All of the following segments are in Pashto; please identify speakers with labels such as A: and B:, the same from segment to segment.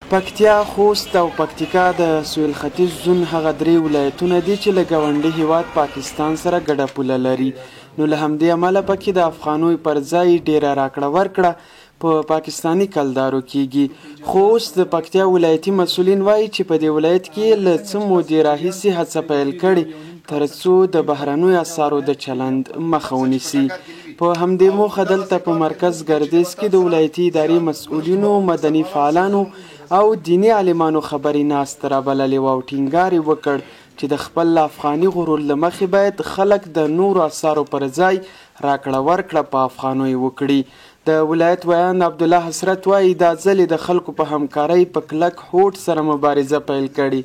A: پکتیا، خوست او پکتیکا د سویل ختیځ زون هغه درې ولایتونه دي چې له ګاونډي هیواد پاکستان سره ګډه پوله لري. نو له همدې امله پکې د افغانیو پر ځای ډیره راکړه ورکړه په پاکستاني کلدارو کیږي. خوست د پکتیا ولایتي مسؤلین وایي چې په دې ولایت کې له څه مودې راهیسې هڅه پیل کړې ترڅو د بهرنیو اسعارو د چلند مخه ونیسي. په همدې موخه دلته په مرکز ګردیز کې د ولایتي ادارې مسؤلینو، مدني فعالانو او دینی عالمانو خبري ناسته رابللې وه او ټینګار یې وکړ چې د خپل افغاني غرور له مخې باید خلک د نورو اسعارو پر ځای راکړه ورکړه په افغانیو وکړي. د ولایت ویاند عبدالله حسرت وایي دا ځل یې د خلکو په همکارۍ په کلک هوډ سره مبارزه پیل کړې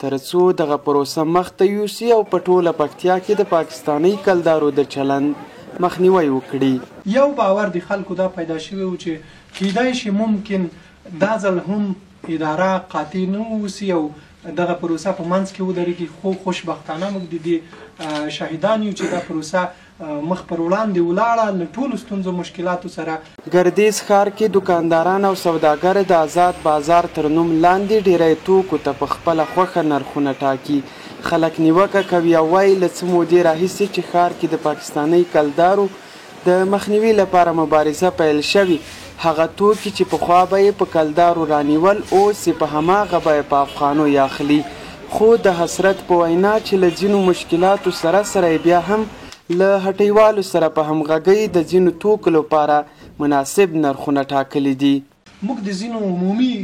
A: ترڅو دغه پروسه مخته یوسي او په ټوله پکتیا کې د پاکستاني کلدارو د چلند مخنیوی وکړي.
B: یو باور د خلکو دا پیدا شوی و چې کیدای شي ممکن دا ځل هم اداره قاطع نه اوسي او دغه پروسه په منځ کې ودرېږي، خو خوشبختانه موږ د دې شاهدان یو چې دا پروسه مخ پر وړاندې ولاړه له ټولو ستونزو مشکلاتو سره.
A: ګردیز ښار کې دکانداران او سوداګر د آزاد بازار تر نوم لاندې ډیری توکو ته په خپله خوښه نرخونه ټاکي. خلک نیوکه کوي او وایي له څه مودې راهیسې چې ښار کې د پاکستاني کلدارو د مخنیوي لپاره مبارزه پیل شوي، هغه توکي چې پخوا به یې په کلدارو رانیول اوس یې په هماغه بیه په افغانو اخلي. خو د حسرت په وینا چې له ځینو مشکلاتو سره یې بیا هم له هټیوالو سره په همغږۍ د ځینو توکو لپاره مناسب نرخونه ټاکلي دي.
B: موږ د ځینو عمومي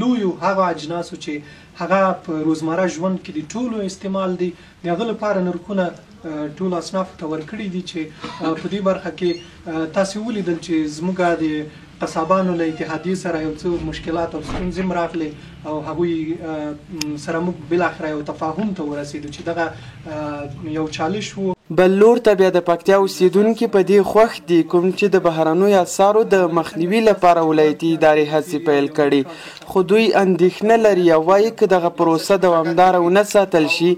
B: لویو هغه اجناسو چې هغه په روزمره ژوند کې د ټولو استعمال دي د هغه لپاره نرخونه ټولو اصنافو ته ورکړي دي چې په دې برخه کې تاسې ولیدل چې زموږ د قصابانو له اتحادیې سره یو څه مشکلات او ستونزې هم راغلې او هغوی سره موږ بالاخره یو تفاهم ته ورسېدو چې دغه یو چالش و.
A: بل لور ته بیا د پکتیا اوسیدونکي په دې خوښ دي کوم چې د بهرنیو اسعارو د مخنیوي لپاره ولایتي ادارې هڅې پیل کړي، خو دوی اندېښنه لري او وایي که دغه پروسه دوامداره ونه ساتل شي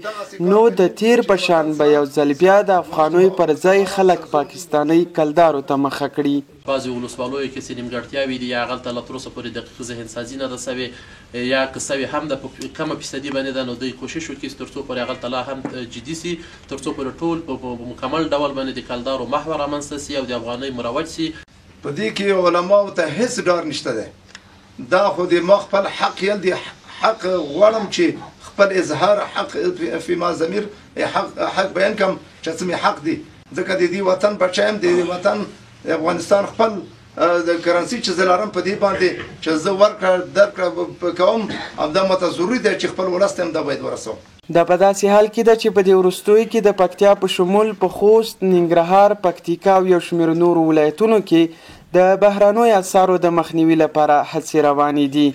A: نو د تیر په شان به یو ځل بیا د افغانیو پر ځای خلک پاکستاني کلدارو ته مخه کړي.
C: بعضې ولسوالیو کې څه نیمګړتیاوې دي یا هغلته لا تر اوسه پورې دقیق ذهنسازي نه ده سوې یا که سوې هم د کمه فیصدي باندې ده، نو دوی کوشش وکړي تر څو پورې هغلته لا هم جدي سي، تر څو پورې ټول په مکمل ډول باندې د کلدارو محور رامنځته سي او د افغانۍ مروج سي.
D: په دې کې علماو ته هیڅ ډار نشته دی، دا خو د ما خپل حق یل دی، حق غواړم چې خپل اظهار حق فيما ضمیر حق بیان کم چې څه مې حق دی، ځکه د دې وطن بچی یم، د وطن افغانستان خپل د کرنسي چې زه لرم په دې باندې چې زه ورکړه درکړه کوم همدا ماته ضروري دی چې خپل ولس ته هم دا باید ورسوم.
A: دا په داسې حال کې ده چې په دې وروستیو کې د پکتیا په شمول په خوست، ننګرهار، پکتیکا او یو شمېر نورو ولایتونو کې د بهرنیو اسعارو د مخنیوي لپاره هڅې روانې دي.